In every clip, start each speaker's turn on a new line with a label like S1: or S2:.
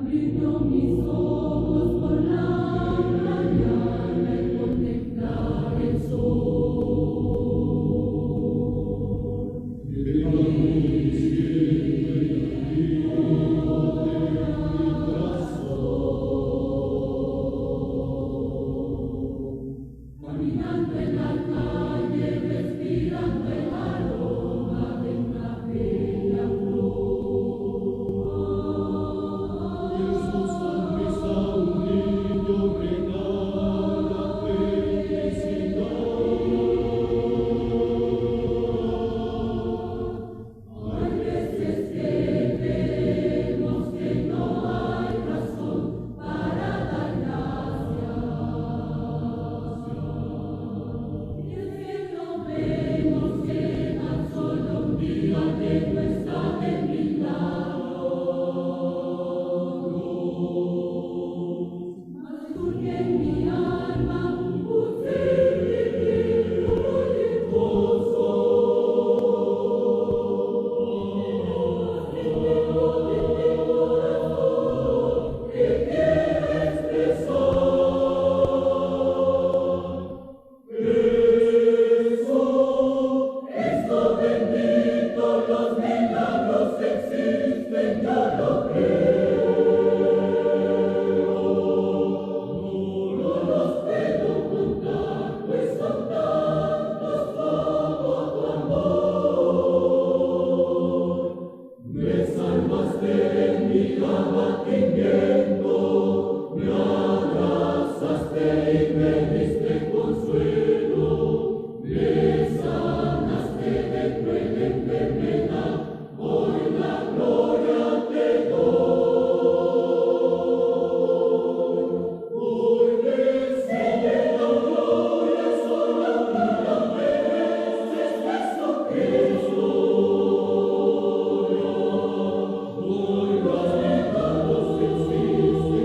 S1: Brillo mis ojos por la mañana y contemplar el sol. Caminando en la calle, respirando el aroma de una bella flor.
S2: Su sonrisa un niño regala felicidad.
S1: Hay veces que creemos que no hay razón para dar gracias. Y es que no vemos que tan solo un día de nuestra milagros. Mas surge en mi alma un sentimiento muy gozo. Esto bendito, los milagros existen, yo lo creo. No los puedo contar, pues son tantos como tu amor. Me salvaste en mi abatimiento, me abrazaste y me diste consuelo, me sanaste de cruel enfermedad, hoy la gloria te doy. Hoy recibe la gloria, solo la mereces, Jesucristo. Hoy los milagros existen.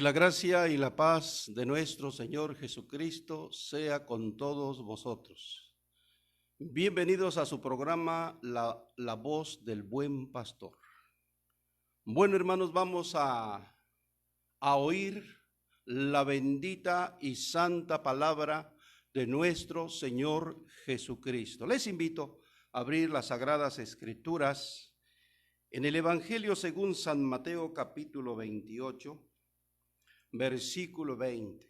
S3: Que la gracia y la paz de nuestro Señor Jesucristo sea con todos vosotros. Bienvenidos a su programa La Voz del Buen Pastor. Bueno, hermanos, vamos a oír la bendita y santa palabra de nuestro Señor Jesucristo. Les invito a abrir las Sagradas Escrituras en el Evangelio según San Mateo, capítulo 28, versículo 20.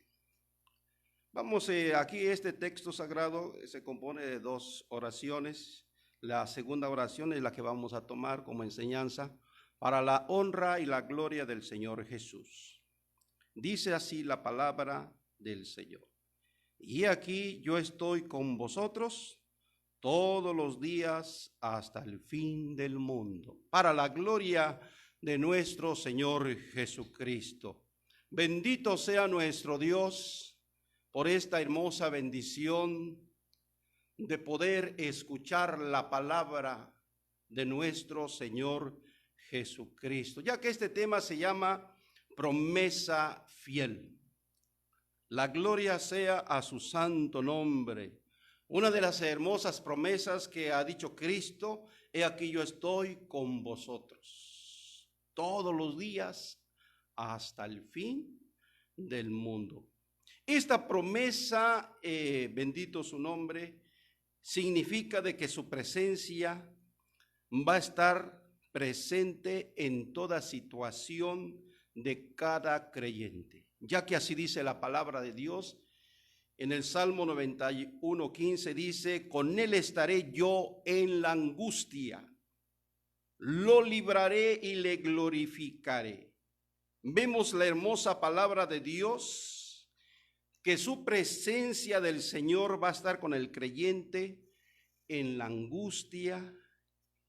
S3: Vamos aquí, este texto sagrado se compone de dos oraciones. La segunda oración es la que vamos a tomar como enseñanza para la honra y la gloria del Señor Jesús. Dice así la palabra del Señor: y aquí yo estoy con vosotros todos los días hasta el fin del mundo, para la gloria de nuestro Señor Jesucristo. Bendito sea nuestro Dios por esta hermosa bendición de poder escuchar la palabra de nuestro Señor Jesucristo, ya que este tema se llama promesa fiel. La gloria sea a su santo nombre. Una de las hermosas promesas que ha dicho Cristo: he aquí yo estoy con vosotros todos los días hasta el fin del mundo. Esta promesa, bendito su nombre, significa de que su presencia va a estar presente en toda situación de cada creyente, ya que así dice la palabra de Dios. En el Salmo 91:15 dice: con él estaré yo en la angustia, lo libraré y le glorificaré. Vemos la hermosa palabra de Dios, que su presencia del Señor va a estar con el creyente en la angustia,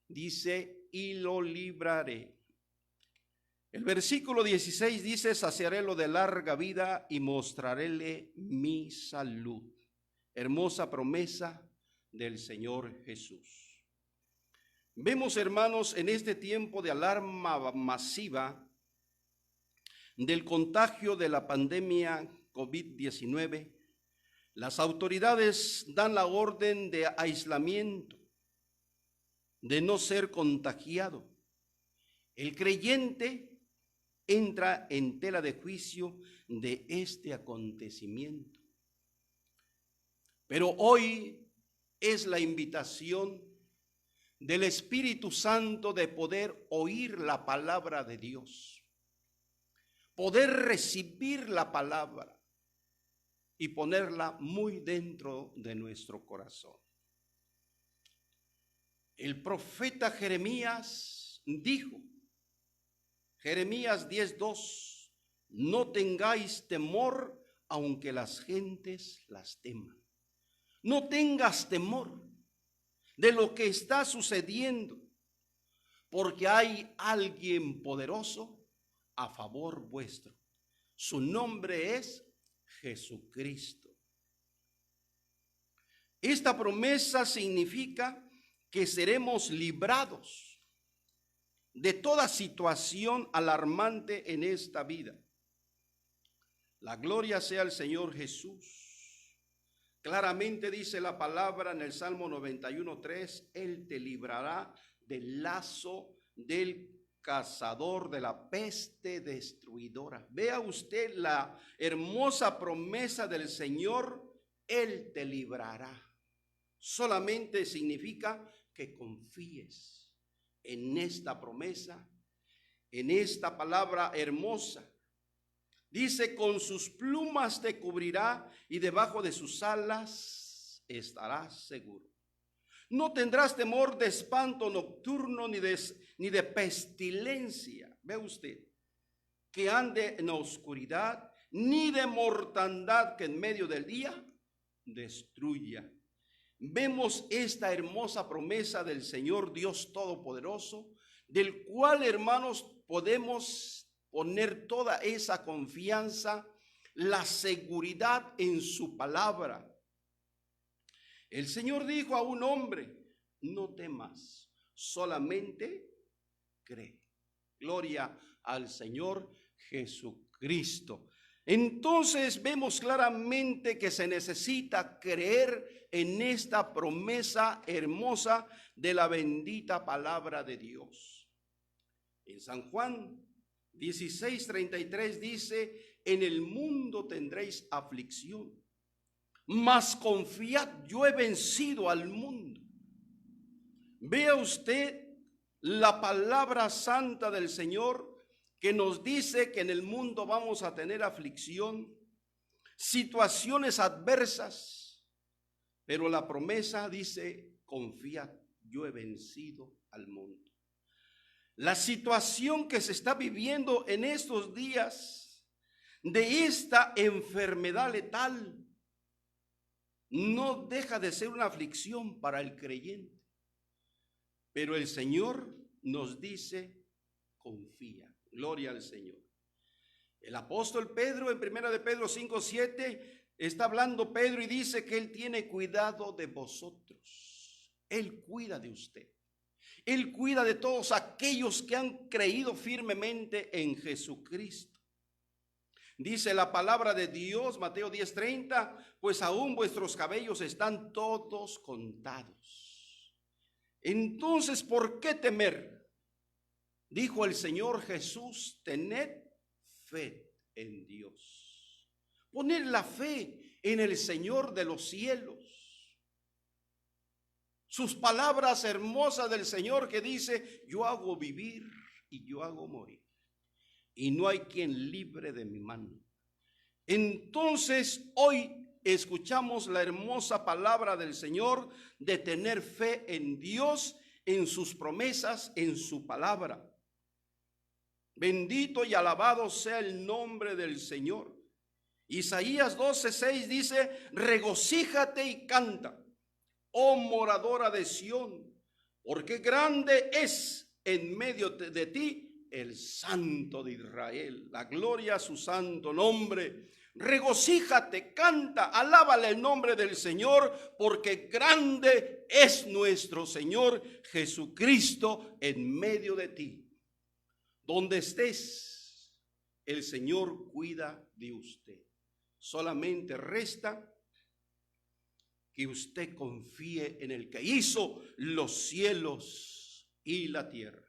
S3: dice, y lo libraré. El versículo 16 dice: saciarélo de larga vida y mostraréle mi salud. Hermosa promesa del Señor Jesús. Vemos, hermanos, en este tiempo de alarma masiva del contagio de la pandemia COVID-19, las autoridades dan la orden de aislamiento, de no ser contagiado. El creyente entra en tela de juicio de este acontecimiento. Pero hoy es la invitación del Espíritu Santo de poder oír la palabra de Dios, poder recibir la palabra y ponerla muy dentro de nuestro corazón. El profeta Jeremías dijo, Jeremías 10:2: no tengáis temor aunque las gentes las teman. No tengas temor de lo que está sucediendo, porque hay alguien poderoso a favor vuestro. Su nombre es Jesucristo. Esta promesa significa que seremos librados de toda situación alarmante en esta vida. La gloria sea al Señor Jesús. Claramente dice la palabra en el Salmo 91:3: Él te librará del lazo del cazador, de la peste destruidora. Vea usted la hermosa promesa del Señor: Él te librará. Solamente significa que confíes en esta promesa, en esta palabra hermosa. Dice: con sus plumas te cubrirá y debajo de sus alas estarás seguro. No tendrás temor de espanto nocturno ni de pestilencia. Ve usted, que ande en la oscuridad, ni de mortandad que en medio del día destruya. Vemos esta hermosa promesa del Señor Dios Todopoderoso, del cual, hermanos, podemos poner toda esa confianza, la seguridad en su palabra. El Señor dijo a un hombre: no temas, solamente cree. Gloria al Señor Jesucristo. Cristo. Entonces vemos claramente que se necesita creer en esta promesa hermosa de la bendita palabra de Dios. En San Juan 16:33 dice: en el mundo tendréis aflicción, mas confiad, yo he vencido al mundo. Vea usted la palabra santa del Señor, que nos dice que en el mundo vamos a tener aflicción, situaciones adversas, pero la promesa dice: confiad, yo he vencido al mundo. La situación que se está viviendo en estos días de esta enfermedad letal no deja de ser una aflicción para el creyente, pero el Señor nos dice: confía. Gloria al Señor. El apóstol Pedro, en 1 de Pedro 5:7, está hablando Pedro y dice que Él tiene cuidado de vosotros. Él cuida de usted. Él cuida de todos aquellos que han creído firmemente en Jesucristo. Dice la palabra de Dios, Mateo 10:30, pues aún vuestros cabellos están todos contados. Entonces, ¿por qué temer? Dijo el Señor Jesús: tened fe en Dios. Poned la fe en el Señor de los cielos. Sus palabras hermosas del Señor que dice: yo hago vivir y yo hago morir, y no hay quien libre de mi mano. Entonces hoy escuchamos la hermosa palabra del Señor de tener fe en Dios, en sus promesas, en su palabra. Bendito y alabado sea el nombre del Señor. Isaías 12:6 dice: regocíjate y canta, oh moradora de Sión, porque grande es en medio de ti el Santo de Israel. La gloria a su santo nombre. Regocíjate, canta, alábale el nombre del Señor, porque grande es nuestro Señor Jesucristo en medio de ti. Donde estés, el Señor cuida de usted. Solamente resta que usted confíe en el que hizo los cielos y la tierra.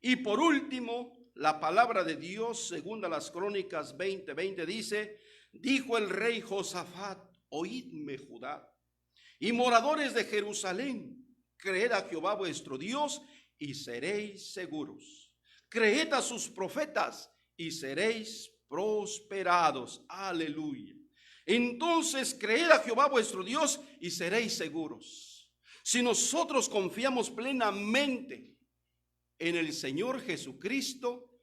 S3: Y por último, la palabra de Dios, según las Crónicas 20:20, dice: dijo el rey Josafat: oídme, Judá, y moradores de Jerusalén, creed a Jehová vuestro Dios y seréis seguros. Creed a sus profetas y seréis prosperados. Aleluya. Entonces creed a Jehová vuestro Dios y seréis seguros. Si nosotros confiamos plenamente en el Señor Jesucristo,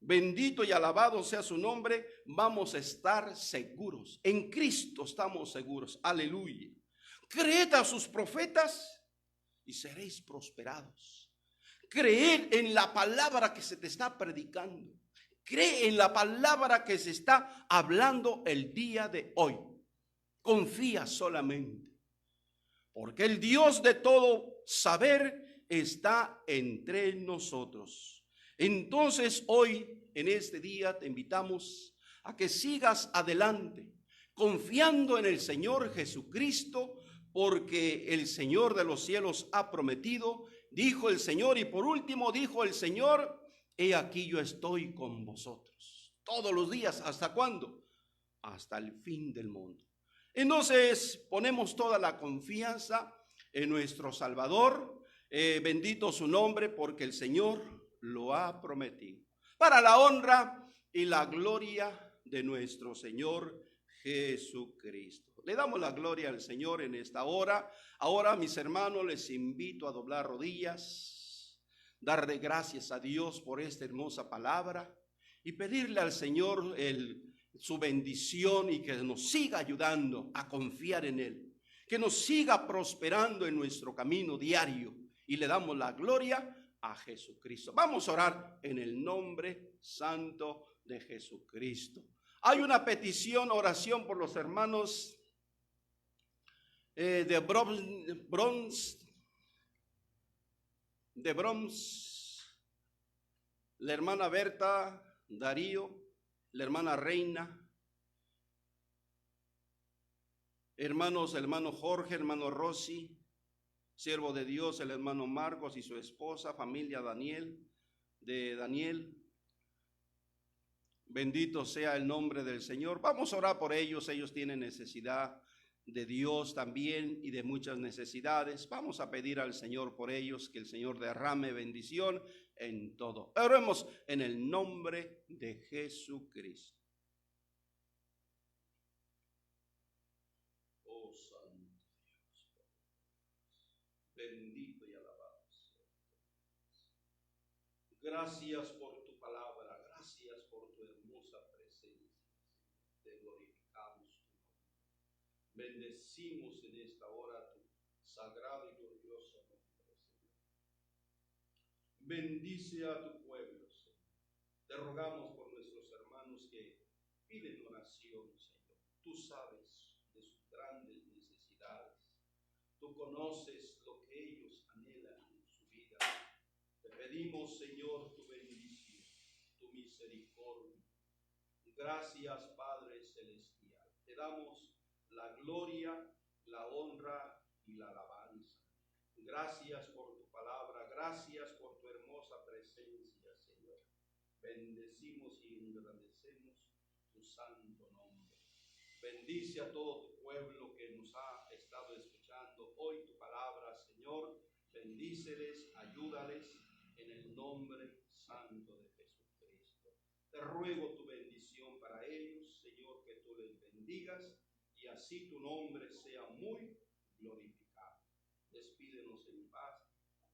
S3: bendito y alabado sea su nombre, vamos a estar seguros. En Cristo estamos seguros. Aleluya. Creed a sus profetas y seréis prosperados. Creed en la palabra que se te está predicando. Cree en la palabra que se está hablando el día de hoy. Confía solamente, porque el Dios de todo saber está entre nosotros. Entonces hoy, en este día, te invitamos a que sigas adelante, confiando en el Señor Jesucristo, porque el Señor de los cielos ha prometido. Dijo el Señor, y por último dijo el Señor: he aquí yo estoy con vosotros todos los días. ¿Hasta cuándo? Hasta el fin del mundo. Entonces ponemos toda la confianza en nuestro Salvador. Bendito su nombre, porque el Señor lo ha prometido, para la honra y la gloria de nuestro Señor Jesucristo. Le damos la gloria al Señor en esta hora. Ahora, mis hermanos, les invito a doblar rodillas, darle gracias a Dios por esta hermosa palabra y pedirle al Señor su bendición, y que nos siga ayudando a confiar en Él, que nos siga prosperando en nuestro camino diario, y le damos la gloria a Jesucristo. Vamos a orar en el nombre santo de Jesucristo. Hay una petición, oración por los hermanos de Bronx, la hermana Berta, Darío, la hermana Reina, hermanos, el hermano Jorge, hermano Rossi, siervo de Dios, el hermano Marcos y su esposa, familia de Daniel. Bendito sea el nombre del Señor. Vamos a orar por ellos. Ellos tienen necesidad de Dios también y de muchas necesidades. Vamos a pedir al Señor por ellos, que el Señor derrame bendición en todo. Oremos en el nombre de Jesucristo. Oh Santo Dios, bendito y alabado sea. Gracias por tu palabra, gracias por tu hermosa presencia. Te glorificamos tu nombre. Bendecimos en esta hora tu sagrado y glorioso nombre, Señor. Bendice a tu pueblo, Señor. Te rogamos por nuestros hermanos que piden oración, Señor. Tú sabes de sus grandes necesidades. Tú conoces lo que ellos anhelan en su vida. Te pedimos, Señor, tu bendición, tu misericordia. Gracias, Padre Celestial. Te damos la gloria, la honra y la alabanza. Gracias por tu palabra, gracias por tu hermosa presencia, Señor. Bendecimos y engrandecemos tu santo nombre. Bendice a todo tu pueblo que nos ha estado escuchando hoy tu palabra, Señor. Bendíceles, ayúdales en el nombre santo de Jesucristo. Te ruego tu bendición para ellos, Señor, que tú les bendigas y así tu nombre sea muy glorificado. Despídenos en paz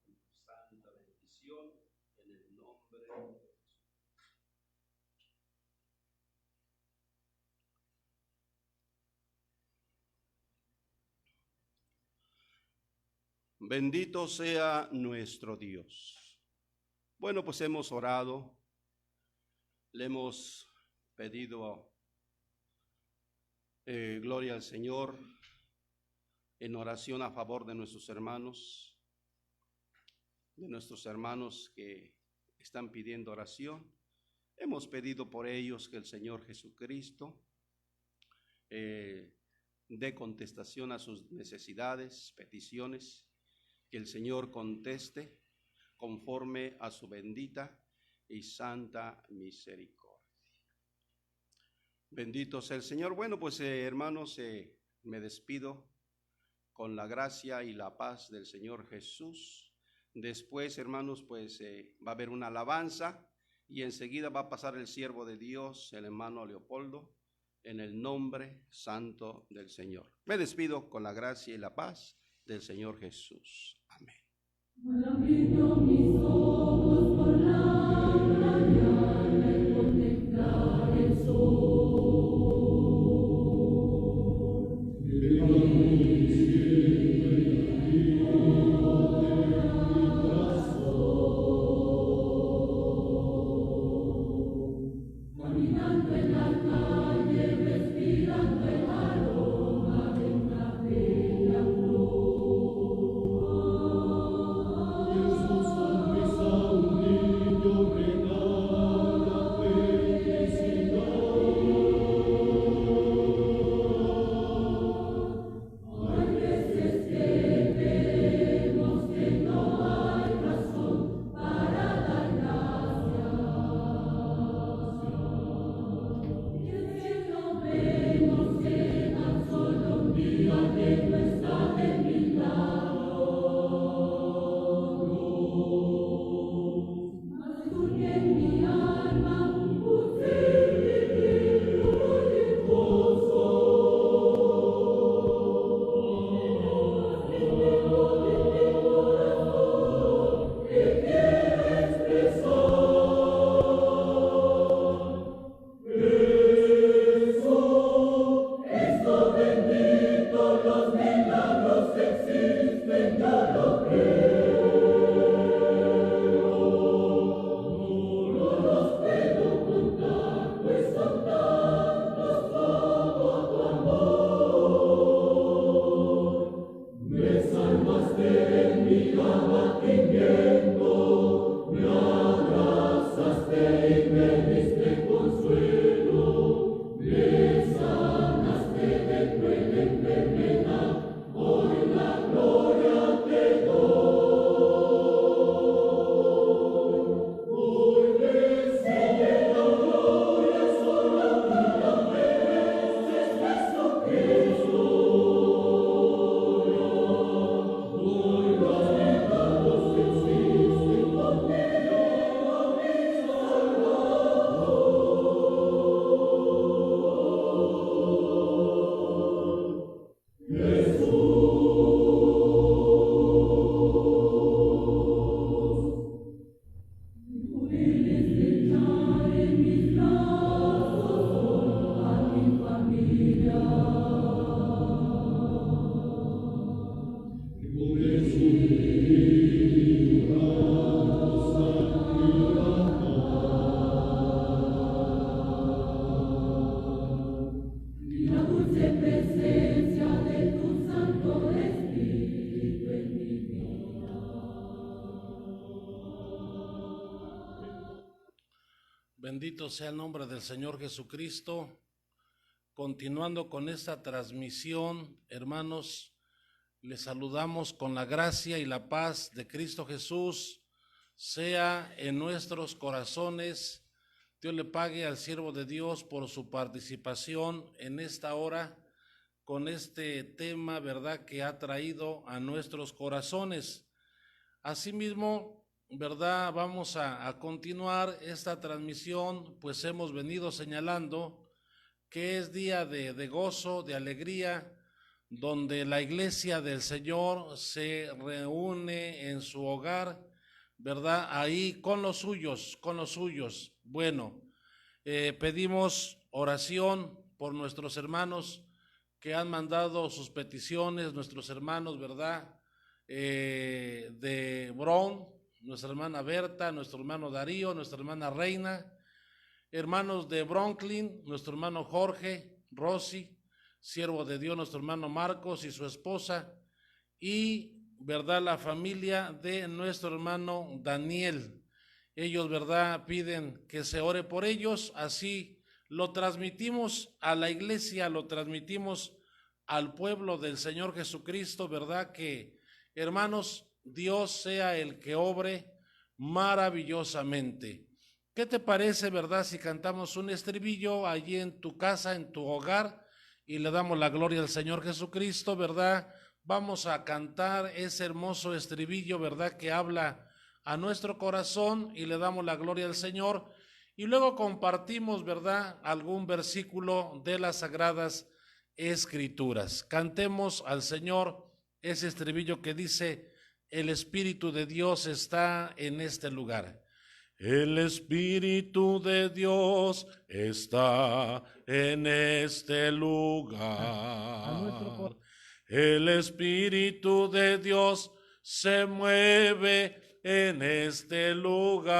S3: con tu santa bendición en el nombre de Jesús. Bendito sea nuestro Dios. Bueno, pues hemos orado, le hemos pedido gloria al Señor en oración a favor de nuestros hermanos que están pidiendo oración. Hemos pedido por ellos que el Señor Jesucristo dé contestación a sus necesidades, peticiones, que el Señor conteste conforme a su bendita y santa misericordia. Bendito sea el Señor. Bueno, pues hermanos, me despido con la gracia y la paz del Señor Jesús. Después, hermanos, pues va a haber una alabanza y enseguida va a pasar el siervo de Dios, el hermano Leopoldo, en el nombre santo del Señor. Me despido con la gracia y la paz del Señor Jesús. Amén.
S1: Abriendo mis ojos por la mañana y contemplar el sol. Caminando en la calle, respirando el aroma de una bella flor. Me abrazaste y me diste
S4: Bendito sea el nombre del Señor Jesucristo. Continuando con esta transmisión, hermanos, les saludamos con la gracia y la paz de Cristo Jesús, sea en nuestros corazones. Dios le pague al siervo de Dios por su participación en esta hora con este tema, ¿verdad?, que ha traído a nuestros corazones. Asimismo, ¿verdad?, vamos a continuar esta transmisión, pues hemos venido señalando que es día de gozo, de alegría, donde la iglesia del Señor se reúne en su hogar, ¿verdad?, ahí con los suyos. Bueno, pedimos oración por nuestros hermanos que han mandado sus peticiones, nuestros hermanos, ¿verdad?, de Bron, nuestra hermana Berta, nuestro hermano Darío, nuestra hermana Reina, hermanos de Bronklin, nuestro hermano Jorge, Rosy, siervo de Dios, nuestro hermano Marcos y su esposa, y, ¿verdad?, la familia de nuestro hermano Daniel. Ellos, ¿verdad?, piden que se ore por ellos, así lo transmitimos a la iglesia, lo transmitimos al pueblo del Señor Jesucristo, ¿verdad?, que, hermanos, Dios sea el que obre maravillosamente. ¿Qué te parece, verdad, si cantamos un estribillo allí en tu casa, en tu hogar, y le damos la gloria al Señor Jesucristo, ¿verdad? Vamos a cantar ese hermoso estribillo, ¿verdad?, que habla a nuestro corazón y le damos la gloria al Señor, y luego compartimos, ¿verdad?, algún versículo de las Sagradas Escrituras. Cantemos al Señor ese estribillo que dice: el Espíritu de Dios está en este lugar.
S2: El Espíritu de Dios está en este lugar. El Espíritu de Dios se mueve en este lugar.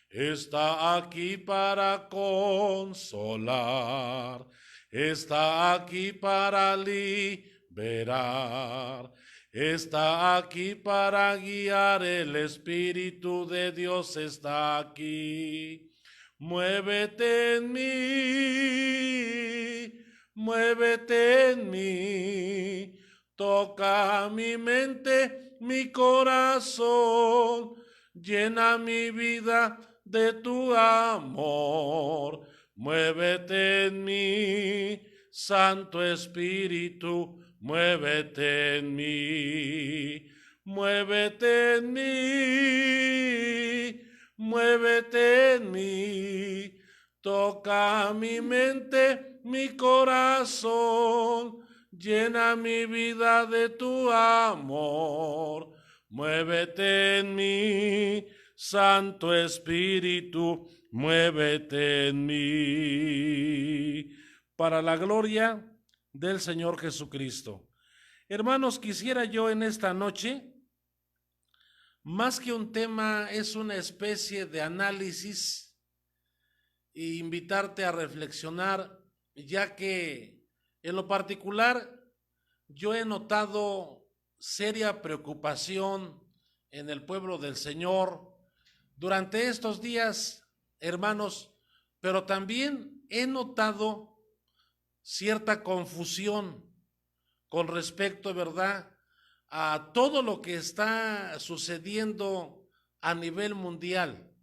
S2: Está aquí para consolar. Está aquí para liberar. Está aquí para guiar, el Espíritu de Dios está aquí. Muévete en mí, toca mi mente, mi corazón, llena mi vida de tu amor. Muévete en mí, Santo Espíritu, muévete en mí, muévete en mí, muévete en mí, toca mi mente, mi corazón, llena mi vida de tu amor. Muévete en mí, Santo Espíritu, muévete en mí. Para la gloria del Señor Jesucristo. Hermanos, quisiera yo en esta noche, más que un tema, es una especie de análisis, e invitarte a reflexionar, ya que en lo particular yo he notado seria preocupación en el pueblo del Señor durante estos días, hermanos, pero también he notado cierta confusión con respecto, ¿verdad?, a todo lo que está sucediendo a nivel mundial.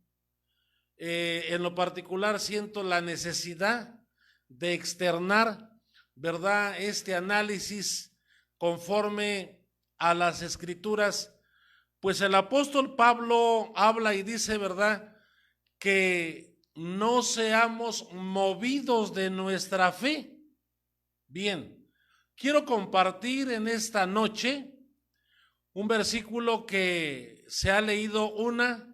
S2: En lo particular siento la necesidad de externar, ¿verdad?, este análisis conforme a las Escrituras, pues el apóstol Pablo habla y dice, ¿verdad?, que no seamos movidos de nuestra fe. Bien, quiero compartir en esta noche un versículo que se ha leído una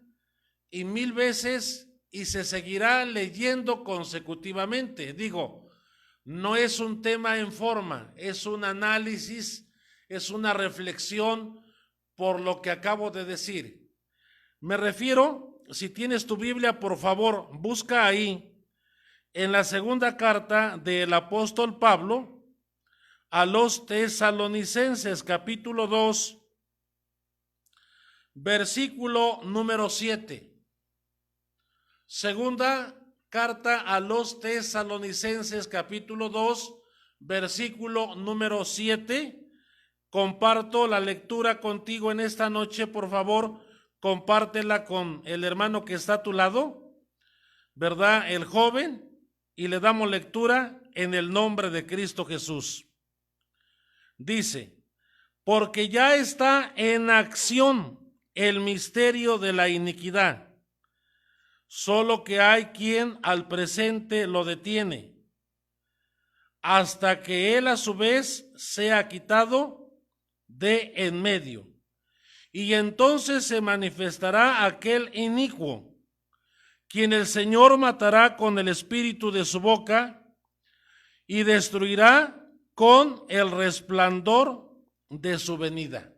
S2: y mil veces y se seguirá leyendo consecutivamente. Digo, no es un tema en forma, es un análisis, es una reflexión por lo que acabo de decir. Me refiero, si tienes tu Biblia, por favor, busca ahí en la segunda carta del apóstol Pablo a los Tesalonicenses, capítulo 2, versículo número 7. Segunda carta a los Tesalonicenses, capítulo 2, versículo número 7. Comparto la lectura contigo en esta noche, por favor, compártela con el hermano que está a tu lado, ¿verdad? El joven, y le damos lectura en el nombre de Cristo Jesús. Dice: porque ya está en acción el misterio de la iniquidad, solo que hay quien al presente lo detiene, hasta que él a su vez sea quitado de en medio. Y entonces se manifestará aquel inicuo, quien el Señor matará con el espíritu de su boca y destruirá con el resplandor de su venida.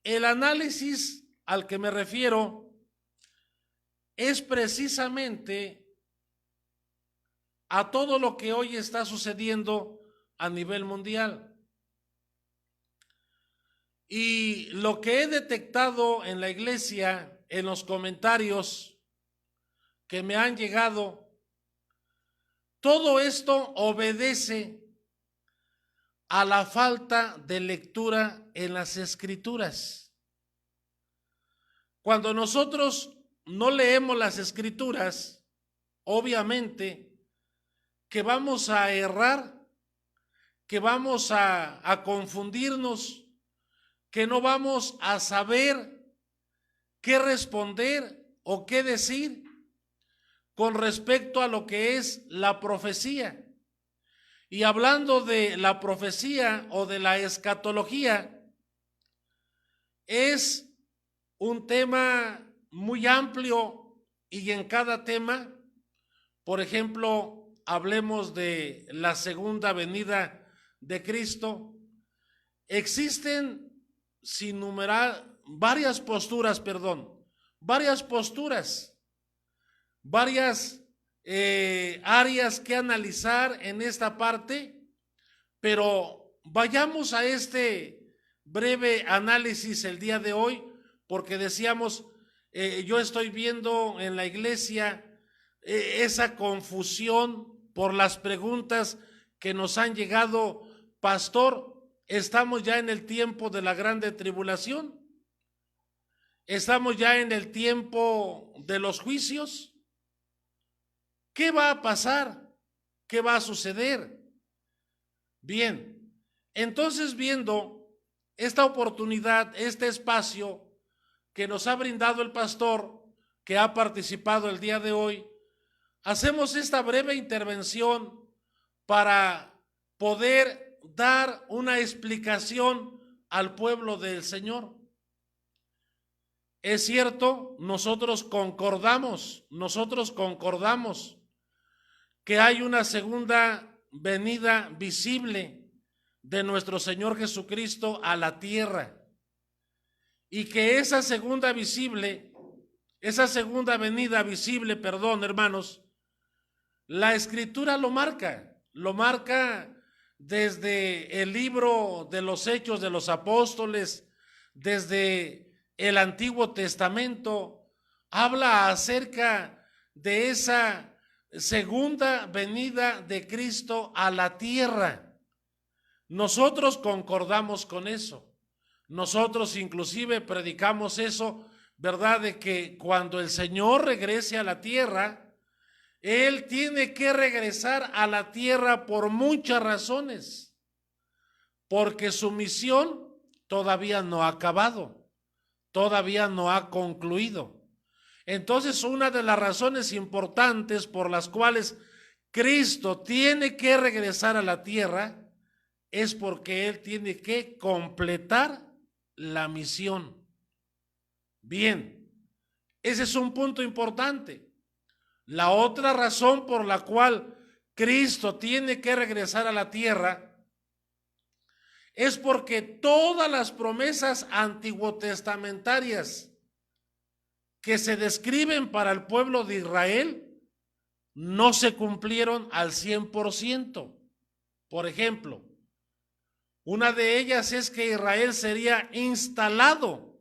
S2: El análisis al que me refiero es precisamente a todo lo que hoy está sucediendo a nivel mundial. Y lo que he detectado en la iglesia, en los comentarios que me han llegado, todo esto obedece a la falta de lectura en las Escrituras. Cuando nosotros no leemos las Escrituras, obviamente que vamos a errar, que vamos a confundirnos, que no vamos a saber qué responder o qué decir con respecto a lo que es la profecía. Y hablando de la profecía o de la escatología, es un tema muy amplio, y en cada tema, por ejemplo, hablemos de la segunda venida de Cristo, existen varias posturas, varias áreas que analizar en esta parte, pero vayamos a este breve análisis el día de hoy, porque decíamos, yo estoy viendo en la iglesia esa confusión por las preguntas que nos han llegado. Pastor, ¿estamos ya en el tiempo de la grande tribulación? ¿Estamos ya en el tiempo de los juicios? ¿Qué va a pasar? ¿Qué va a suceder? Bien, entonces, viendo esta oportunidad, este espacio que nos ha brindado el pastor que ha participado el día de hoy, hacemos esta breve intervención para poder dar una explicación al pueblo del Señor. Es cierto, nosotros concordamos que hay una segunda venida visible de nuestro Señor Jesucristo a la tierra, y que esa segunda venida visible, hermanos, la Escritura lo marca desde el libro de los Hechos de los Apóstoles, desde el Antiguo Testamento, habla acerca de esa segunda venida de Cristo a la tierra. Nosotros concordamos con eso. Nosotros inclusive predicamos eso, ¿verdad? De que cuando el Señor regrese a la tierra, Él tiene que regresar a la tierra por muchas razones, porque su misión todavía no ha acabado, todavía no ha concluido. Entonces, una de las razones importantes por las cuales Cristo tiene que regresar a la tierra es porque Él tiene que completar la misión. Bien, ese es un punto importante. La otra razón por la cual Cristo tiene que regresar a la tierra es porque todas las promesas antiguotestamentarias que se describen para el pueblo de Israel no se cumplieron al 100%. Por ejemplo, una de ellas es que Israel sería instalado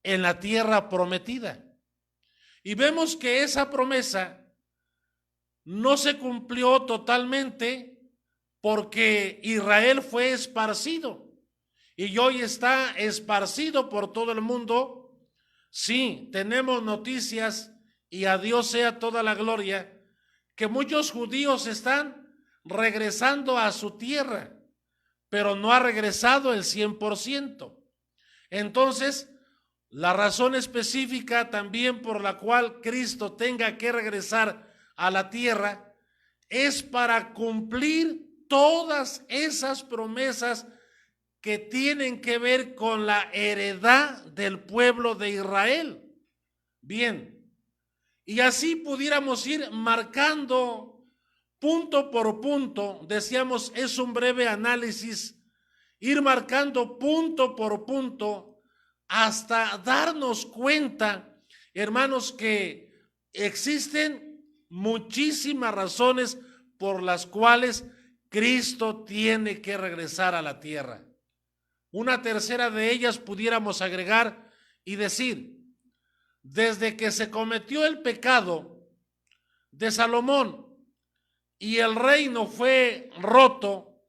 S2: en la tierra prometida. Y vemos que esa promesa no se cumplió totalmente porque Israel fue esparcido y hoy está esparcido por todo el mundo. Sí, tenemos noticias y a Dios sea toda la gloria, que muchos judíos están regresando a su tierra, pero no ha regresado el 100%. Entonces, la razón específica también por la cual Cristo tenga que regresar a la tierra es para cumplir todas esas promesas que tienen que ver con la heredad del pueblo de Israel. Bien, y así pudiéramos ir marcando punto por punto. Decíamos, es un breve análisis, ir marcando punto por punto hasta darnos cuenta, hermanos, que existen muchísimas razones por las cuales Cristo tiene que regresar a la tierra. Una tercera de ellas pudiéramos agregar y decir, desde que se cometió el pecado de Salomón y el reino fue roto,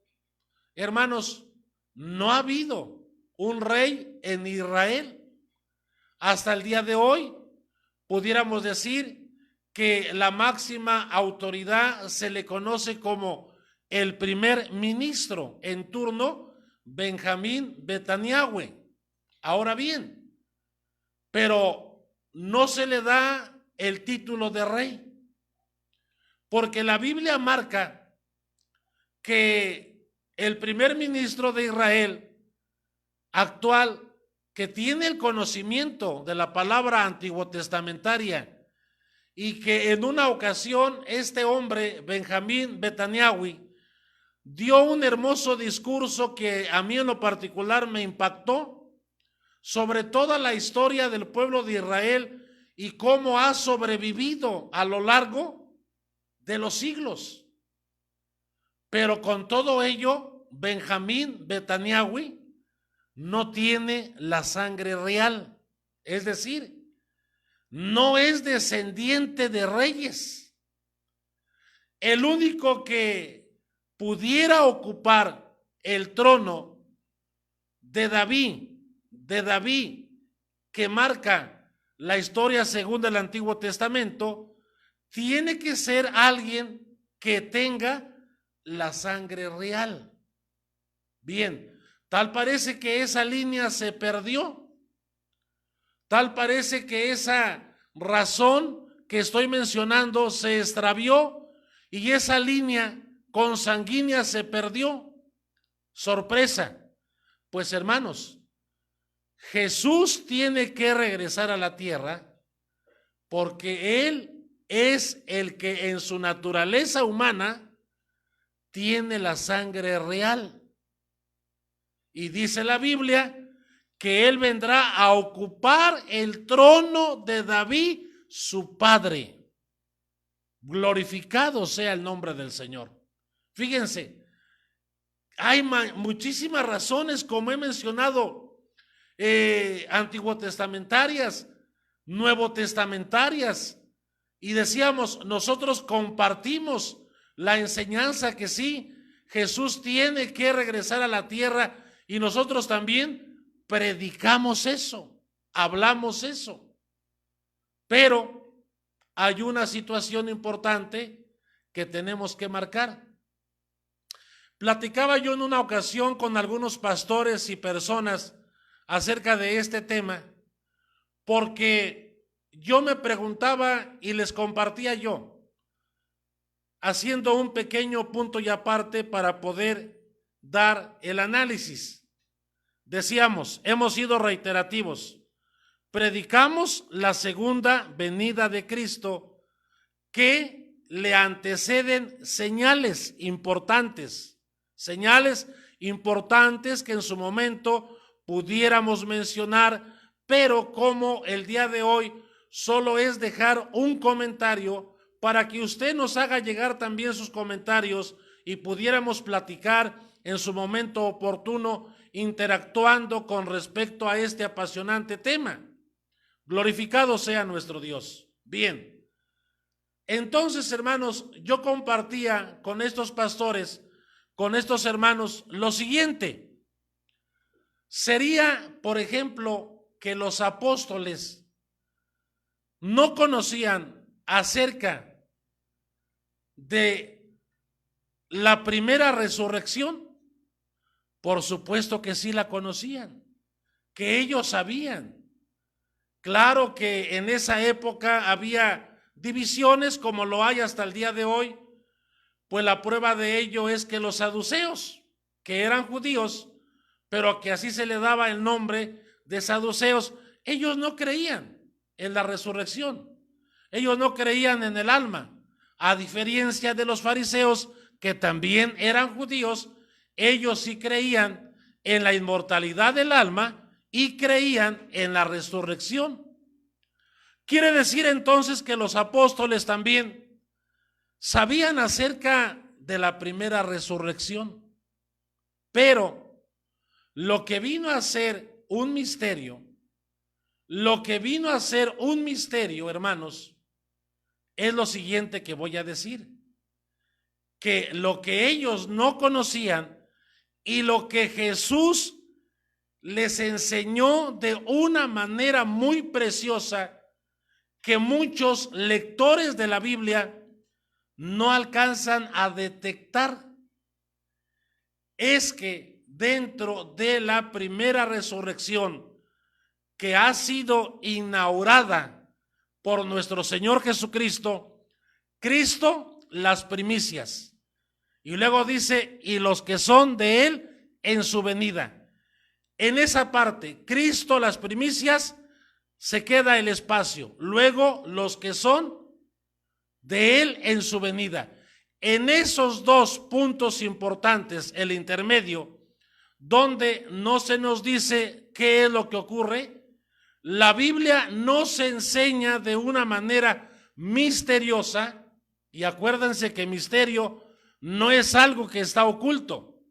S2: hermanos, no ha habido un rey en Israel. Hasta el día de hoy pudiéramos decir que la máxima autoridad se le conoce como el primer ministro en turno, Benjamín Netanyahu. Ahora bien, pero no se le da el título de rey, porque la Biblia marca que el primer ministro de Israel actual, que tiene el conocimiento de la palabra antiguotestamentaria, y que en una ocasión este hombre, Benjamín Netanyahu, dio un hermoso discurso que a mí en lo particular me impactó sobre toda la historia del pueblo de Israel y cómo ha sobrevivido a lo largo de los siglos. Pero con todo ello, Benjamín Netanyahu no tiene la sangre real, es decir, no es descendiente de reyes. El único que pudiera ocupar el trono de David, que marca la historia según el Antiguo Testamento, tiene que ser alguien que tenga la sangre real. Bien, tal parece que esa línea se perdió. Tal parece que esa razón que estoy mencionando se extravió y esa línea consanguínea se perdió. Sorpresa, pues hermanos, Jesús tiene que regresar a la tierra porque Él es el que en su naturaleza humana tiene la sangre real. Y dice la Biblia que Él vendrá a ocupar el trono de David, su padre. Glorificado sea el nombre del Señor. Fíjense, hay muchísimas razones, como he mencionado, antiguotestamentarias, nuevotestamentarias, y decíamos, nosotros compartimos la enseñanza que sí, Jesús tiene que regresar a la tierra, y nosotros también predicamos eso, hablamos eso. Pero hay una situación importante que tenemos que marcar. Platicaba yo en una ocasión con algunos pastores y personas acerca de este tema, porque yo me preguntaba y les compartía yo, haciendo un pequeño punto y aparte para poder dar el análisis. Decíamos, hemos sido reiterativos, predicamos la segunda venida de Cristo, que le anteceden señales importantes que en su momento pudiéramos mencionar, pero como el día de hoy solo es dejar un comentario para que usted nos haga llegar también sus comentarios y pudiéramos platicar en su momento oportuno, interactuando con respecto a este apasionante tema. Glorificado sea nuestro Dios. Bien, entonces, hermanos, yo compartía con estos pastores, con estos hermanos, lo siguiente. Sería, por ejemplo, que los apóstoles no conocían acerca de la primera resurrección. Por supuesto que sí la conocían, que ellos sabían. Claro que en esa época había divisiones como lo hay hasta el día de hoy, pues la prueba de ello es que los saduceos, que eran judíos, pero que así se le daba el nombre de saduceos, ellos no creían en la resurrección, ellos no creían en el alma, a diferencia de los fariseos, que también eran judíos, ellos sí creían en la inmortalidad del alma y creían en la resurrección. Quiere decir entonces que los apóstoles también sabían acerca de la primera resurrección, pero lo que vino a ser un misterio, hermanos, es lo siguiente que voy a decir, que lo que ellos no conocían y lo que Jesús les enseñó de una manera muy preciosa, que muchos lectores de la Biblia no alcanzan a detectar, es que dentro de la primera resurrección que ha sido inaugurada por nuestro Señor Jesucristo, Cristo las primicias, y luego dice, y los que son de Él en su venida. En esa parte, Cristo las primicias, se queda el espacio, luego los que son de Él en su venida. En esos dos puntos importantes, el intermedio, donde no se nos dice qué es lo que ocurre, la Biblia nos enseña de una manera misteriosa, y acuérdense que misterio no es algo que está oculto.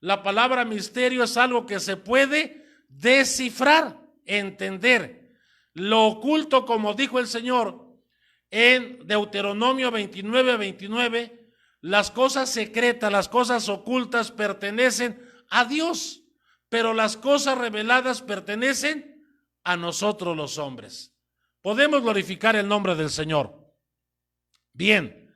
S2: La palabra misterio es algo que se puede descifrar, entender. Lo oculto, como dijo el Señor en Deuteronomio 29:29, las cosas secretas, las cosas ocultas pertenecen a Dios, pero las cosas reveladas pertenecen a nosotros los hombres. Podemos glorificar el nombre del Señor. Bien,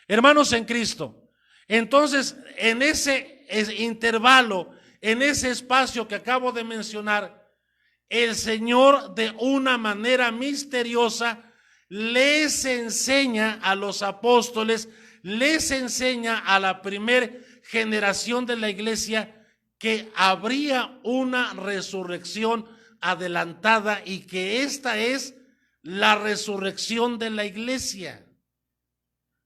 S2: hermanos en Cristo, entonces en ese intervalo, en ese espacio que acabo de mencionar, el Señor de una manera misteriosa les enseña a los apóstoles, les enseña a la primer generación de la iglesia que habría una resurrección adelantada y que esta es la resurrección de la iglesia.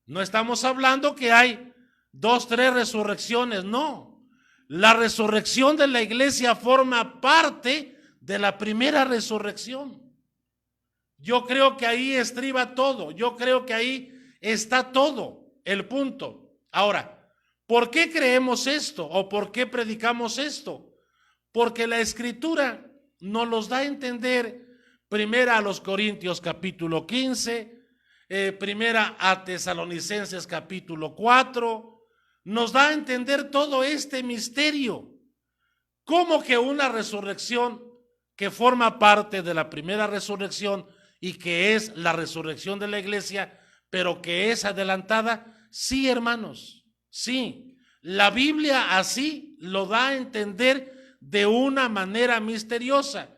S2: No estamos hablando que hay 2, 3 resurrecciones, no. La resurrección de la iglesia forma parte de la primera resurrección. Yo creo que ahí estriba todo, yo creo que ahí está todo el punto. Ahora, ¿por qué creemos esto o por qué predicamos esto? Porque la Escritura nos los da a entender, primera a los Corintios capítulo 15, primera a Tesalonicenses capítulo 4, nos da a entender todo este misterio. ¿Cómo que una resurrección que forma parte de la primera resurrección y que es la resurrección de la iglesia, pero que es adelantada? Sí, hermanos, sí. La Biblia así lo da a entender de una manera misteriosa.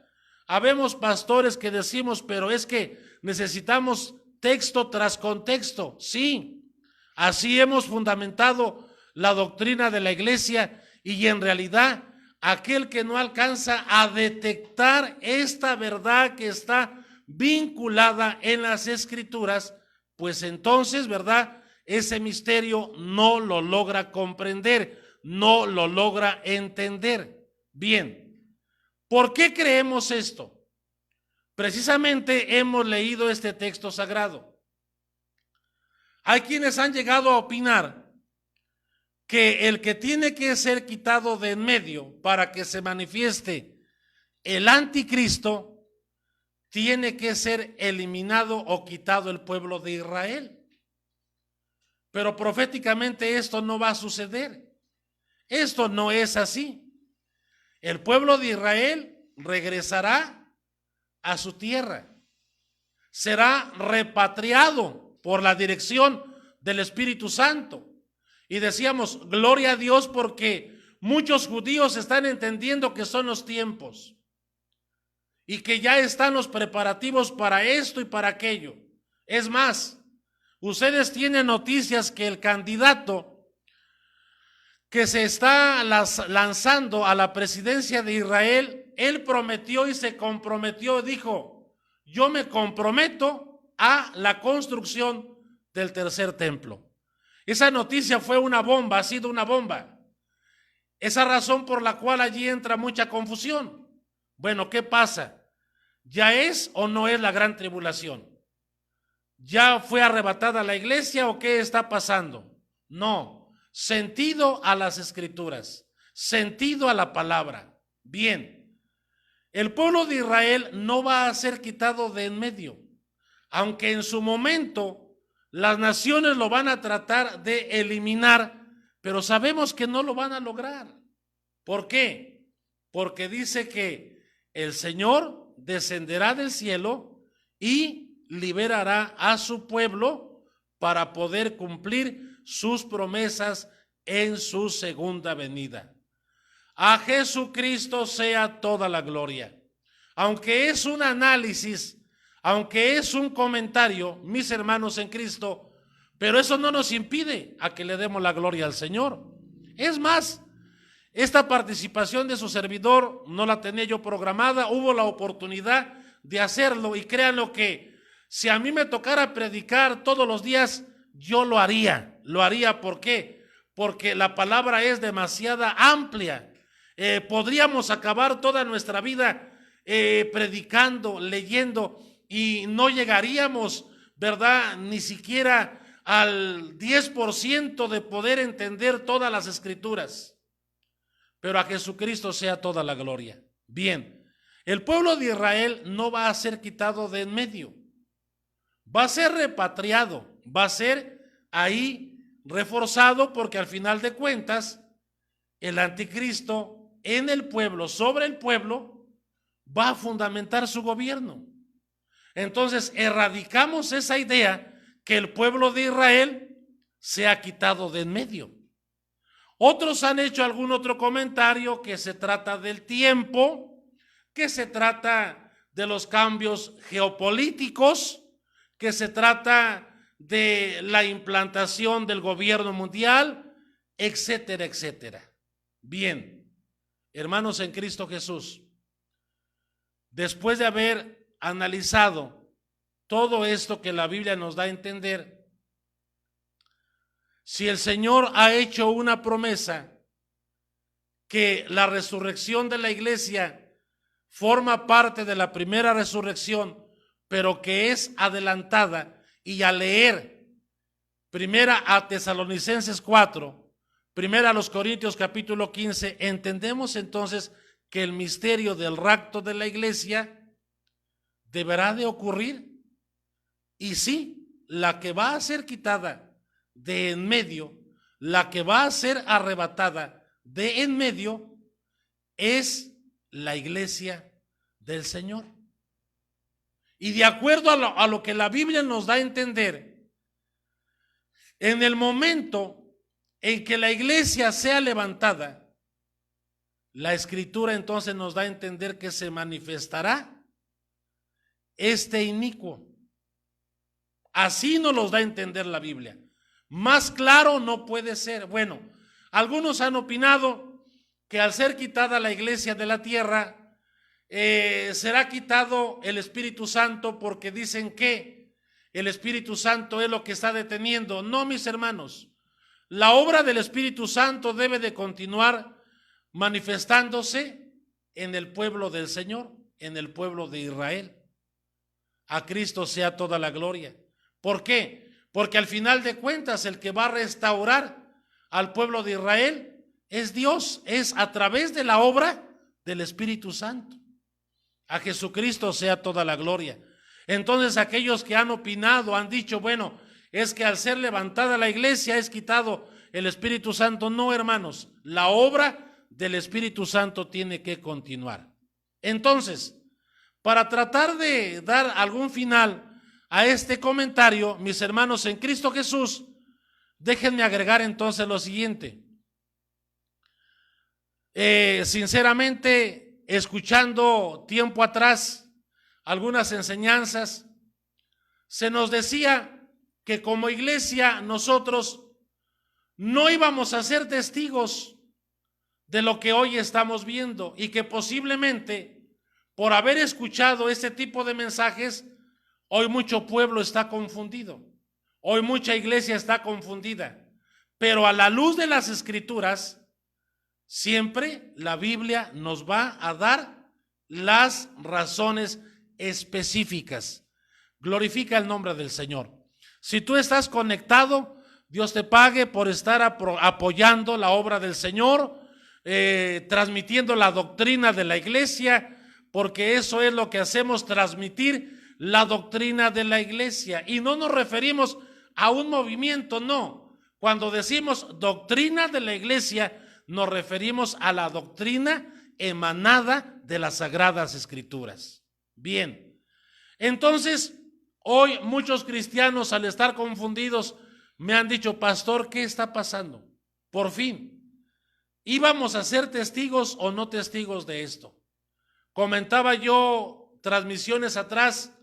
S2: Habemos pastores que decimos, pero es que necesitamos texto tras contexto. Sí, así hemos fundamentado la doctrina de la iglesia y en realidad aquel que no alcanza a detectar esta verdad que está vinculada en las Escrituras, pues entonces, ¿verdad?, ese misterio no lo logra comprender, no lo logra entender. Bien, ¿por qué creemos esto? Precisamente hemos leído este texto sagrado. Hay quienes han llegado a opinar que el que tiene que ser quitado de en medio para que se manifieste el anticristo tiene que ser eliminado o quitado el pueblo de Israel. Pero proféticamente esto no va a suceder. Esto no es así. El pueblo de Israel regresará a su tierra. Será repatriado por la dirección del Espíritu Santo. Y decíamos, gloria a Dios, porque muchos judíos están entendiendo que son los tiempos y que ya están los preparativos para esto y para aquello. Es más, ustedes tienen noticias que el candidato que se está lanzando a la presidencia de Israel, él prometió y se comprometió, dijo, yo me comprometo a la construcción del tercer templo. Esa noticia fue una bomba, ha sido una bomba. Esa razón por la cual allí entra mucha confusión. Bueno, ¿qué pasa? ¿Ya es o no es la gran tribulación? ¿Ya fue arrebatada la iglesia o qué está pasando? No, sentido a las escrituras, sentido a la palabra. Bien, el pueblo de Israel no va a ser quitado de en medio, aunque en su momento las naciones lo van a tratar de eliminar, pero sabemos que no lo van a lograr. ¿Por qué? Porque dice que el Señor descenderá del cielo y liberará a su pueblo para poder cumplir sus promesas en su segunda venida. A Jesucristo sea toda la gloria. Aunque es un análisis, aunque es un comentario, mis hermanos en Cristo, pero eso no nos impide a que le demos la gloria al Señor. Es más, esta participación de su servidor no la tenía yo programada, hubo la oportunidad de hacerlo y créanlo que si a mí me tocara predicar todos los días, yo lo haría. ¿Por qué? Porque la palabra es demasiado amplia. Podríamos acabar toda nuestra vida predicando, leyendo y no llegaríamos, ¿verdad? Ni siquiera al 10% de poder entender todas las escrituras. Pero a Jesucristo sea toda la gloria. Bien, el pueblo de Israel no va a ser quitado de en medio. Va a ser repatriado, va a ser ahí reforzado porque al final de cuentas el anticristo en el pueblo, sobre el pueblo, va a fundamentar su gobierno. Entonces erradicamos esa idea que el pueblo de Israel se ha quitado de en medio. Otros han hecho algún otro comentario que se trata del tiempo, que se trata de los cambios geopolíticos, que se trata de la implantación del gobierno mundial, etcétera, etcétera. Bien, hermanos en Cristo Jesús, después de haber analizado todo esto que la Biblia nos da a entender, si el Señor ha hecho una promesa que la resurrección de la iglesia forma parte de la primera resurrección, pero que es adelantada, y al leer primera a Tesalonicenses 4, primera a los Corintios capítulo 15, entendemos entonces que el misterio del rapto de la iglesia deberá de ocurrir. Y sí, la que va a ser quitada de en medio, la que va a ser arrebatada de en medio es la iglesia del Señor. Y de acuerdo a lo que la Biblia nos da a entender, en el momento en que la iglesia sea levantada, la Escritura entonces nos da a entender que se manifestará este inicuo. Así nos los da a entender la Biblia. Más claro no puede ser. Bueno, algunos han opinado que al ser quitada la iglesia de la tierra, será quitado el Espíritu Santo porque dicen que el Espíritu Santo es lo que está deteniendo. No, mis hermanos, la obra del Espíritu Santo debe de continuar manifestándose en el pueblo del Señor, en el pueblo de Israel. A Cristo sea toda la gloria. ¿Por qué? Porque al final de cuentas el que va a restaurar al pueblo de Israel es Dios, es a través de la obra del Espíritu Santo. A Jesucristo sea toda la gloria. Entonces aquellos que han opinado, han dicho, bueno, es que al ser levantada la iglesia es quitado el Espíritu Santo. No, hermanos, la obra del Espíritu Santo tiene que continuar. Entonces, para tratar de dar algún final a este comentario, mis hermanos en Cristo Jesús, déjenme agregar entonces lo siguiente. Sinceramente, escuchando tiempo atrás algunas enseñanzas, se nos decía que como iglesia nosotros no íbamos a ser testigos de lo que hoy estamos viendo y que posiblemente por haber escuchado este tipo de mensajes, hoy mucho pueblo está confundido, hoy mucha iglesia está confundida, pero a la luz de las Escrituras, siempre la Biblia nos va a dar las razones específicas. Glorifica el nombre del Señor. Si tú estás conectado, Dios te pague por estar apoyando la obra del Señor, transmitiendo la doctrina de la iglesia, porque eso es lo que hacemos, transmitir la doctrina de la iglesia. Y no nos referimos a un movimiento, no. Cuando decimos doctrina de la iglesia, nos referimos a la doctrina emanada de las Sagradas Escrituras. Bien, entonces hoy muchos cristianos, al estar confundidos, me han dicho, pastor, ¿qué está pasando? Por fin, ¿íbamos a ser testigos o no testigos de esto? Comentaba yo transmisiones atrás,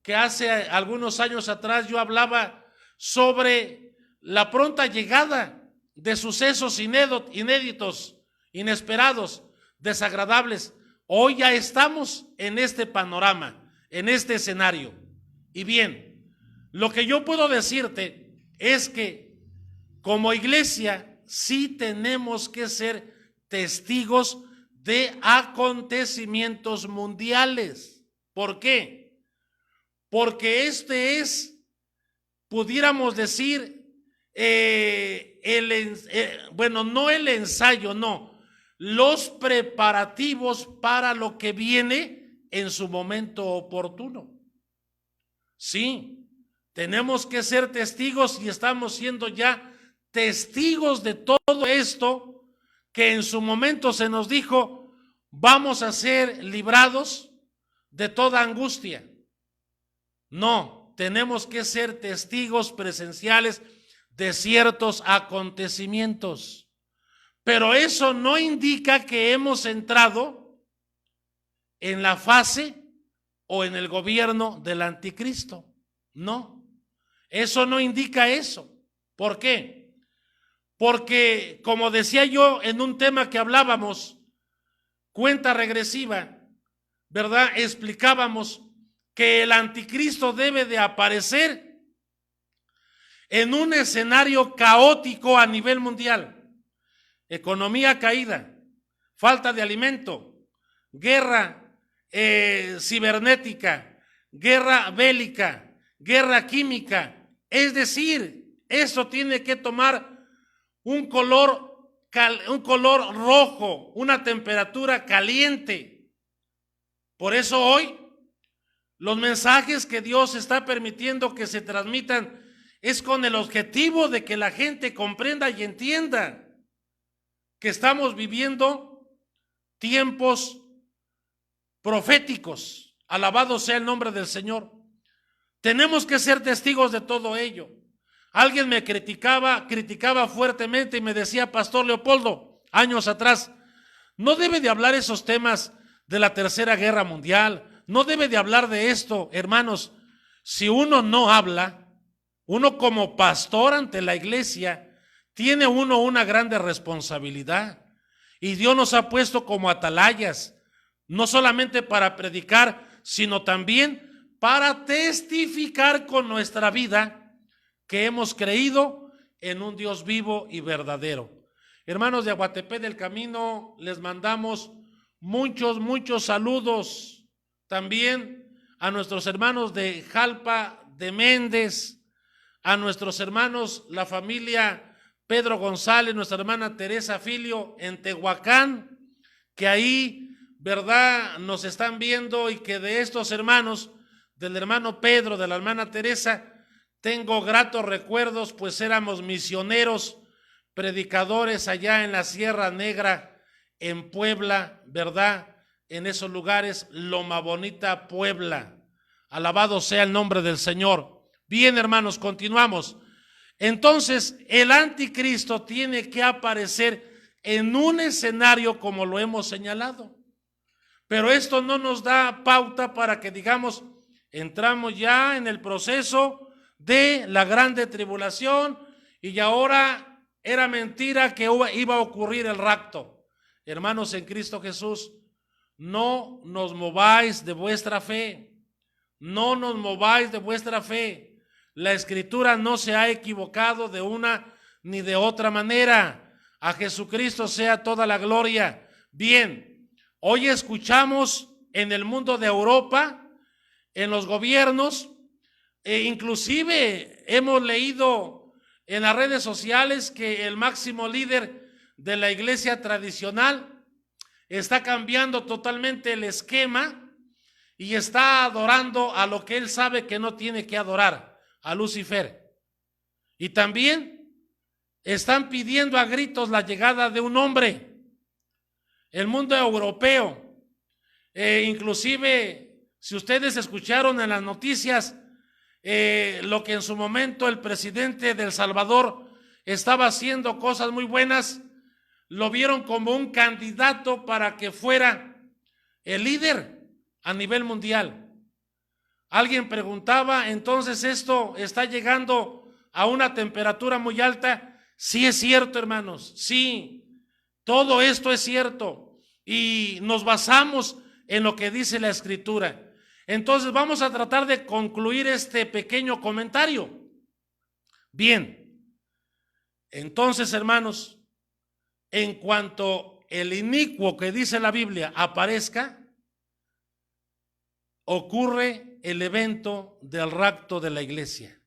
S2: que hace algunos años atrás yo hablaba sobre la pronta llegada de sucesos inéditos, inesperados, desagradables. Hoy ya estamos en este panorama, en este escenario. Y bien, lo que yo puedo decirte es que como iglesia sí tenemos que ser testigos de acontecimientos mundiales. ¿Por qué? Porque este es, pudiéramos decir, no el ensayo, no, los preparativos para lo que viene en su momento oportuno. Sí, tenemos que ser testigos y estamos siendo ya testigos de todo esto que en su momento se nos dijo, vamos a ser librados de toda angustia. No, tenemos que ser testigos presenciales de ciertos acontecimientos, pero eso no indica que hemos entrado en la fase o en el gobierno del anticristo. No, eso no indica eso. ¿Por qué? Porque, como decía yo en un tema que hablábamos, cuenta regresiva, ¿verdad? Explicábamos que el anticristo debe de aparecer en un escenario caótico a nivel mundial. Economía caída, falta de alimento, guerra cibernética, guerra bélica, guerra química. Es decir, eso tiene que tomar un color rojo, una temperatura caliente. Por eso hoy los mensajes que Dios está permitiendo que se transmitan es con el objetivo de que la gente comprenda y entienda que estamos viviendo tiempos proféticos. Alabado sea el nombre del Señor. Tenemos que ser testigos de todo ello. Alguien me criticaba fuertemente y me decía, Pastor Leopoldo, años atrás, no debe de hablar esos temas de la Tercera Guerra Mundial, no debe de hablar de esto. Hermanos, si uno no habla, uno como pastor ante la iglesia, tiene uno una grande responsabilidad. Y Dios nos ha puesto como atalayas, no solamente para predicar, sino también para testificar con nuestra vida que hemos creído en un Dios vivo y verdadero. Hermanos de Aguatepec del Camino, les mandamos muchos saludos. También a nuestros hermanos de Jalpa de Méndez, a nuestros hermanos, la familia Pedro González, nuestra hermana Teresa Filio en Tehuacán, que ahí ¿verdad?, nos están viendo, y que de estos hermanos, del hermano Pedro, de la hermana Teresa, tengo gratos recuerdos, pues éramos misioneros, predicadores allá en la Sierra Negra, en Puebla, ¿verdad?, en esos lugares, Loma Bonita, Puebla. Alabado sea el nombre del Señor. Bien, hermanos, continuamos. Entonces, el anticristo tiene que aparecer en un escenario como lo hemos señalado. Pero esto no nos da pauta para que digamos, entramos ya en el proceso de la grande tribulación y ahora era mentira que iba a ocurrir el rapto. Hermanos en Cristo Jesús, no nos mováis de vuestra fe, no nos mováis de vuestra fe. La Escritura no se ha equivocado de una ni de otra manera. A Jesucristo sea toda la gloria. Bien, hoy escuchamos en el mundo de Europa, en los gobiernos, inclusive hemos leído en las redes sociales que el máximo líder de la iglesia tradicional está cambiando totalmente el esquema y está adorando a lo que él sabe que no tiene que adorar, a Lucifer. Y también están pidiendo a gritos la llegada de un hombre. El mundo europeo, inclusive si ustedes escucharon en las noticias lo que en su momento el presidente de El Salvador estaba haciendo cosas muy buenas, lo vieron como un candidato para que fuera el líder a nivel mundial. Alguien preguntaba, entonces esto está llegando a una temperatura muy alta. Sí es cierto, hermanos, sí, todo esto es cierto y nos basamos en lo que dice la Escritura. Entonces vamos a tratar de concluir este pequeño comentario. Bien, entonces, hermanos, en cuanto el inicuo que dice la Biblia aparezca, ocurre el evento del rapto de la iglesia.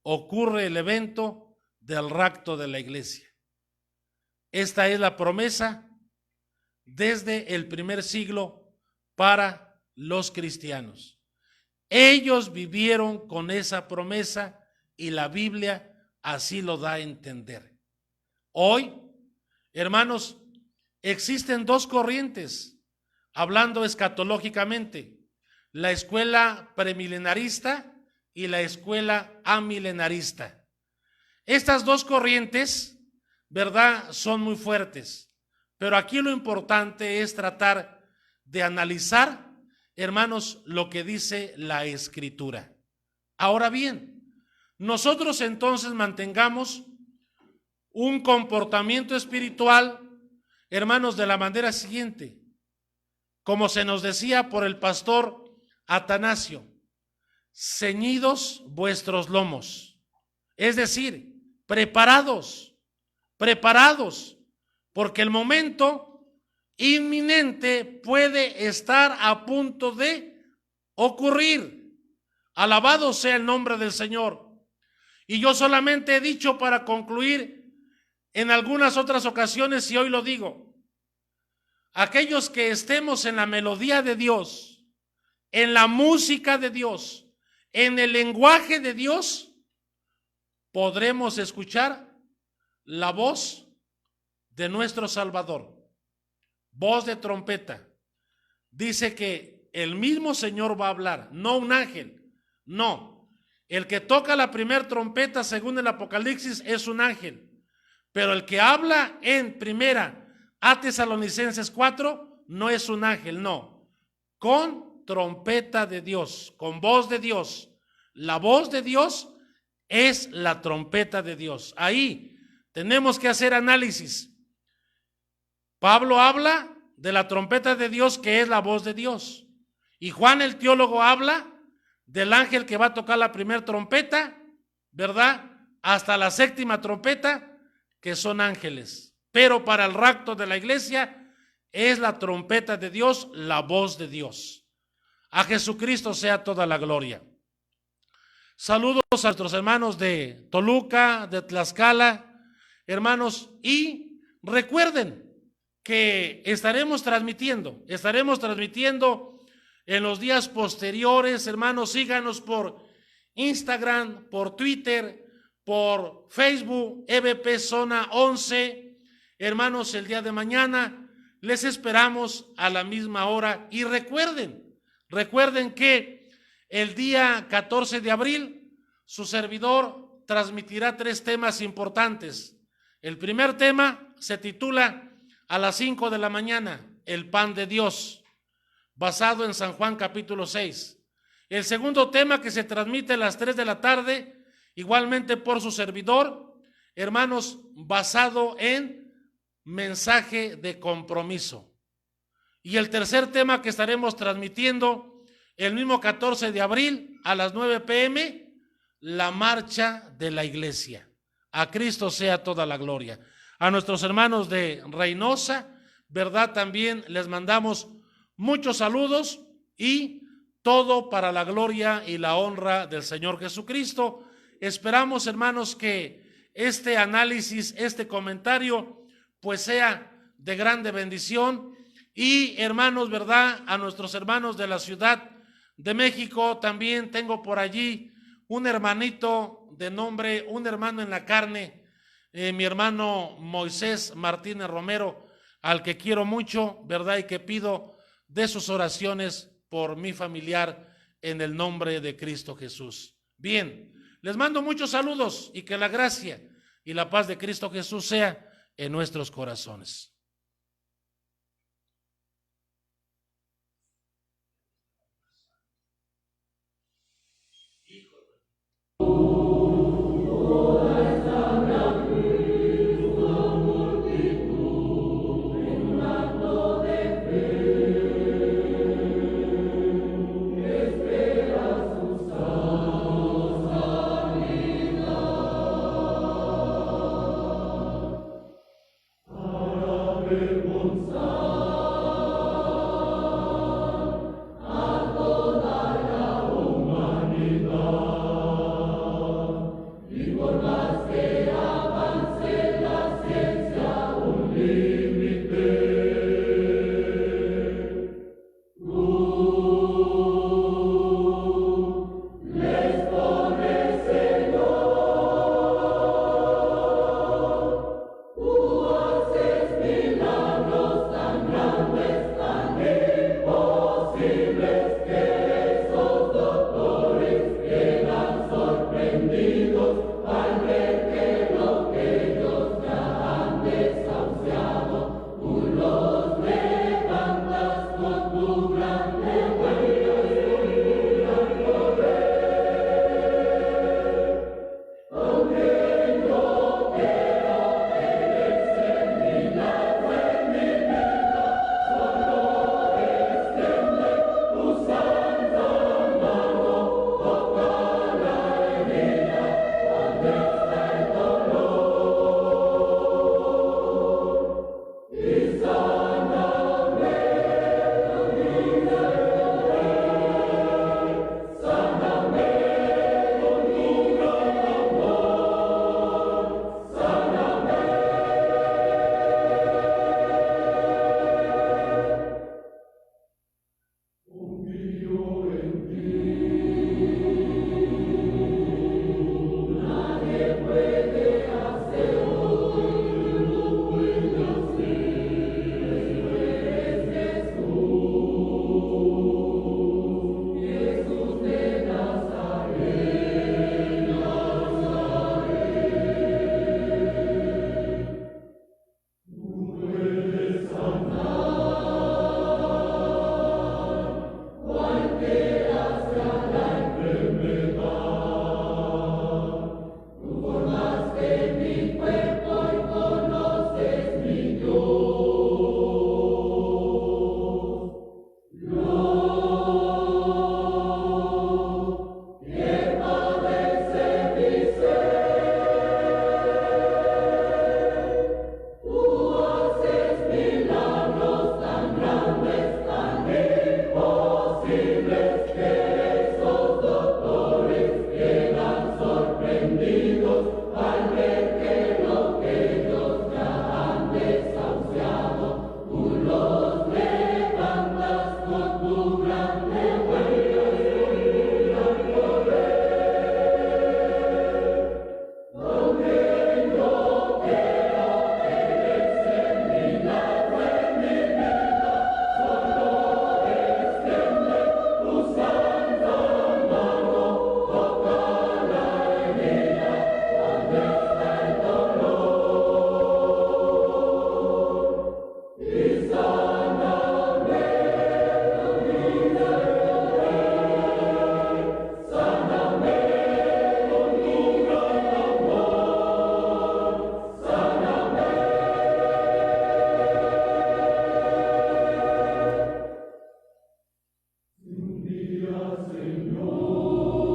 S2: Ocurre el evento del rapto de la iglesia. Esta es la promesa desde el primer siglo para los cristianos. Ellos vivieron con esa promesa y la Biblia así lo da a entender. Hoy, hermanos, existen dos corrientes, hablando escatológicamente, la escuela premilenarista y la escuela amilenarista. Estas dos corrientes, ¿verdad?, son muy fuertes, pero aquí lo importante es tratar de analizar, hermanos, lo que dice la Escritura. Ahora bien, nosotros entonces mantengamos un comportamiento espiritual, hermanos, de la manera siguiente, como se nos decía por el pastor Atanasio: ceñidos vuestros lomos, es decir, preparados, porque el momento inminente puede estar a punto de ocurrir. Alabado sea el nombre del Señor. Y yo solamente he dicho, para concluir, en algunas otras ocasiones, y hoy lo digo, aquellos que estemos en la melodía de Dios, en la música de Dios, en el lenguaje de Dios, podremos escuchar la voz de nuestro Salvador, voz de trompeta. Dice que el mismo Señor va a hablar, no un ángel, no. El que toca la primer trompeta, según el Apocalipsis, es un ángel. Pero el que habla en primera a Tesalonicenses 4 no es un ángel, no. Con trompeta de Dios, con voz de Dios. La voz de Dios es la trompeta de Dios. Ahí tenemos que hacer análisis. Pablo habla de la trompeta de Dios, que es la voz de Dios. Y Juan el teólogo habla del ángel que va a tocar la primera trompeta, ¿verdad?, hasta la séptima trompeta, que son ángeles. Pero para el rapto de la iglesia es la trompeta de Dios, la voz de Dios. A Jesucristo sea toda la gloria. Saludos a nuestros hermanos de Toluca, de Tlaxcala, hermanos, y recuerden que estaremos transmitiendo en los días posteriores. Hermanos, síganos por Instagram, por Twitter, por Facebook, EBP Zona 11. Hermanos, el día de mañana les esperamos a la misma hora. Y recuerden que el día 14 de abril su servidor transmitirá 3 temas importantes. El primer tema se titula a las 5 de la mañana, el pan de Dios, basado en San Juan capítulo 6. El segundo tema, que se transmite a las 3 de la tarde, igualmente por su servidor, hermanos, basado en mensaje de compromiso. Y el tercer tema que estaremos transmitiendo el mismo 14 de abril a las 9 p.m, la marcha de la iglesia. A Cristo sea toda la gloria. A nuestros hermanos de Reynosa, ¿verdad? También les mandamos muchos saludos y todo para la gloria y la honra del Señor Jesucristo. Esperamos, hermanos, que este análisis, este comentario, pues sea de grande bendición. Y hermanos, ¿verdad? A nuestros hermanos de la Ciudad de México, también tengo por allí un hermanito de nombre, un hermano en la carne, mi hermano Moisés Martínez Romero, al que quiero mucho, ¿verdad? Y que pido de sus oraciones por mi familiar en el nombre de Cristo Jesús. Bien, les mando muchos saludos y que la gracia y la paz de Cristo Jesús sea en nuestros corazones.
S1: Señor.